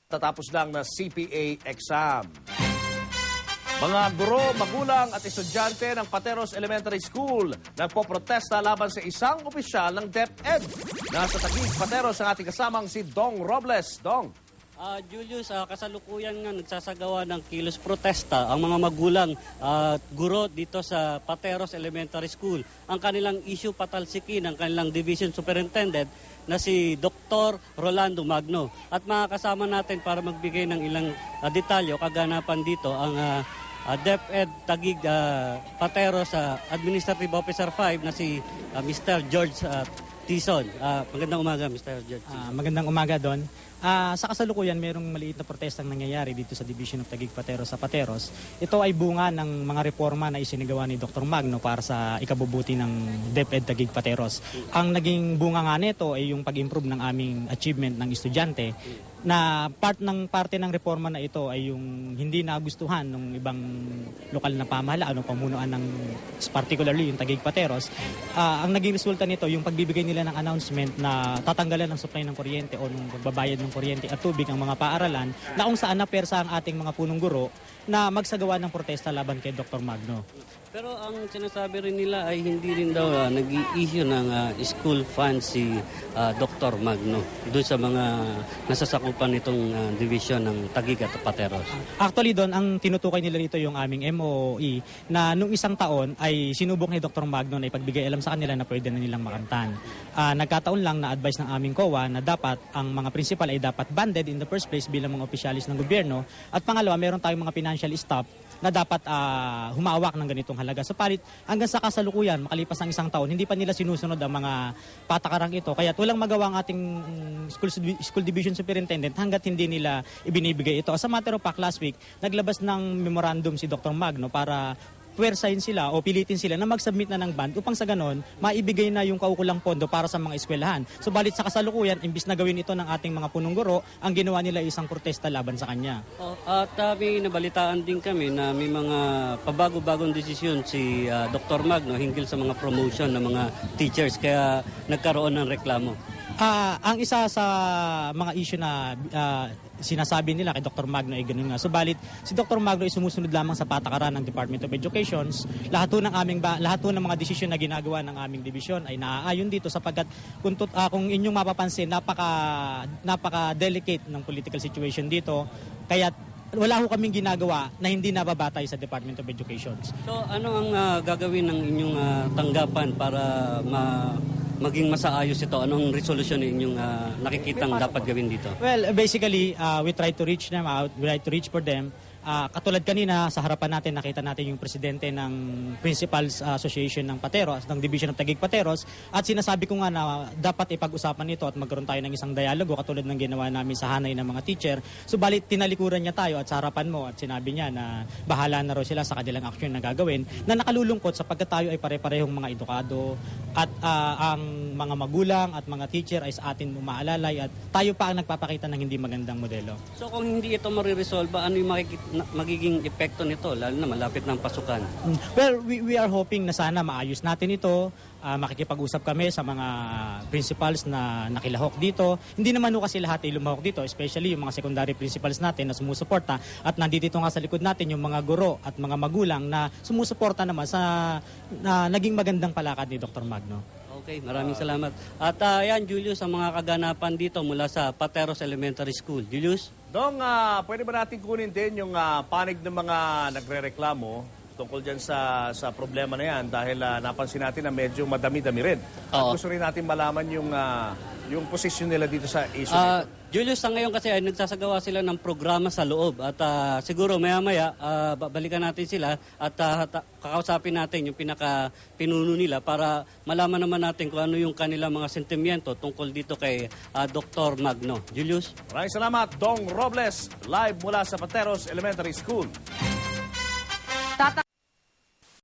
Tatapos lang na CPA exam. Mga guro, magulang at estudyante ng Pateros Elementary School nagpoprotesta laban sa isang opisyal ng DepEd. Nasa Taguig, Pateros ang ating kasamang si Dong Robles. Dong. Julius, kasalukuyan nga nagsasagawa ng kilos protesta ang mga magulang guro dito sa Pateros Elementary School. Ang kanilang issue patalsikin ng kanilang division superintendent na si Dr. Rolando Magno. At makakasama natin para magbigay ng ilang detalyo kaganapan dito ang DepEd Taguig Pateros Administrative Officer 5 na si Mr. George Tison. Magandang umaga, Mr. George Tison. Magandang umaga, Don. Sa kasalukuyan, mayroong maliit na protestang nangyayari dito sa Division of Taguig Pateros sa Pateros. Ito ay bunga ng mga reforma na isinagawa ni Dr. Magno para sa ikabubuti ng DepEd Taguig Pateros. Ang naging bunga nga nito ay yung pag-improve ng aming achievement ng estudyante na parte ng reforma na ito ay yung hindi nagustuhan ng ibang lokal na pamahalaan o pamunuan ng particularly yung Taguig Pateros. Ang naging resulta nito yung pagbibigay nila ng announcement na tatanggalan ng supply ng kuryente o ng pagbabayad ng kuryente at tubig ang mga paaralan na kung saan napersa ang ating mga punong guro na magsagawa ng protesta laban kay Dr. Magno. Pero ang sinasabi rin nila ay hindi rin daw nag-i-issue ng school fund si Dr. Magno doon sa mga nasasakupan nitong division ng Taguig at Pateros. Actually doon, ang tinutukay nila dito yung aming MOE na nung isang taon ay sinubok ni Dr. Magno na ipagbigay alam sa kanila na pwede na nilang makamtan. Nagkataon lang na advice ng aming COA na dapat ang mga principal ay dapat banded in the first place bilang mga opisyalis ng gobyerno. At pangalawa, meron tayong mga financial staff na dapat humawak ng ganitong halaga. So palit, hanggang sa kasalukuyan, makalipas ang isang taon, hindi pa nila sinusunod ang mga patakarang ito. Kaya walang magawa ang ating school division superintendent hanggat hindi nila ibinibigay ito. As a matter of fact, last week, naglabas ng memorandum si Dr. Magno para puwersahin sila o pilitin sila na mag-submit na ng bond upang sa ganon, maibigay na yung kaukulang pondo para sa mga eskwelahan. So balit sa kasalukuyan, imbis na gawin ito ng ating mga punong guro, ang ginawa nila isang protesta laban sa kanya. At may nabalitaan din kami na may mga pabago-bagong desisyon si Dr. Magno hinggil sa mga promotion ng mga teachers kaya nagkaroon ng reklamo. Ang isa sa mga issue na sinasabi nila kay Dr. Magno ay ganun nga. Subalit, si Dr. Magno ay sumusunod lamang sa patakaran ng Department of Education. Lahat ng mga desisyon na ginagawa ng aming division ay naaayon dito sapagkat kung inyong mapapansin, napaka-delicate ng political situation dito. Kaya wala ho kaming ginagawa na hindi nababatay sa Department of Education. So ano ang gagawin ng inyong tanggapan para maging masaayos ito? Anong resolution ninyong nakikitang dapat gawin dito? Well, basically, we try to reach them out. We try to reach for them. Katulad kanina, sa harapan natin, nakita natin yung presidente ng Principals Association ng Pateros, ng Division of Taguig Pateros, at sinasabi ko nga na dapat ipag-usapan nito at magkaroon tayo ng isang dialogo katulad ng ginawa namin sa hanay ng mga teacher. Subalit, tinalikuran niya tayo at sa harapan mo at sinabi niya na bahala na raw sila sa kanilang aksyon na gagawin, na nakalulungkot sapagkat tayo ay pare-parehong mga edukado at ang mga magulang at mga teacher ay sa atin umaalalay at tayo pa ang nagpapakita ng hindi magandang modelo. So kung hindi ito mariresolve, ano yung magiging epekto nito lalo na malapit ng pasukan? Well, we are hoping na sana maayos natin ito. Makikipag-usap kami sa mga principals na nakilahok dito. Hindi naman kasi lahat ay lumahok dito, especially yung mga secondary principals natin na sumusuporta at nandito nga sa likod natin yung mga guro at mga magulang na sumusuporta naman sa naging magandang palakad ni Dr. Magno. Okay, maraming salamat. At yan, Julius, ang mga kaganapan dito mula sa Pateros Elementary School. Julius? Dong, pwede ba natin kunin din yung panig ng mga nagre-reklamo tungkol dyan sa problema na yan dahil napansin natin na medyo madami-dami rin. At gusto rin natin malaman yung posisyon nila dito sa issue nito. Julius, sa ngayon kasi ay nagsasagawa sila ng programa sa loob at siguro maya-maya balikan natin sila at kakausapin natin yung pinaka-pinuno nila para malaman naman natin kung ano yung kanilang mga sentimiento tungkol dito kay Dr. Magno. Julius? Maraming salamat, Dong Robles, live mula sa Pateros Elementary School.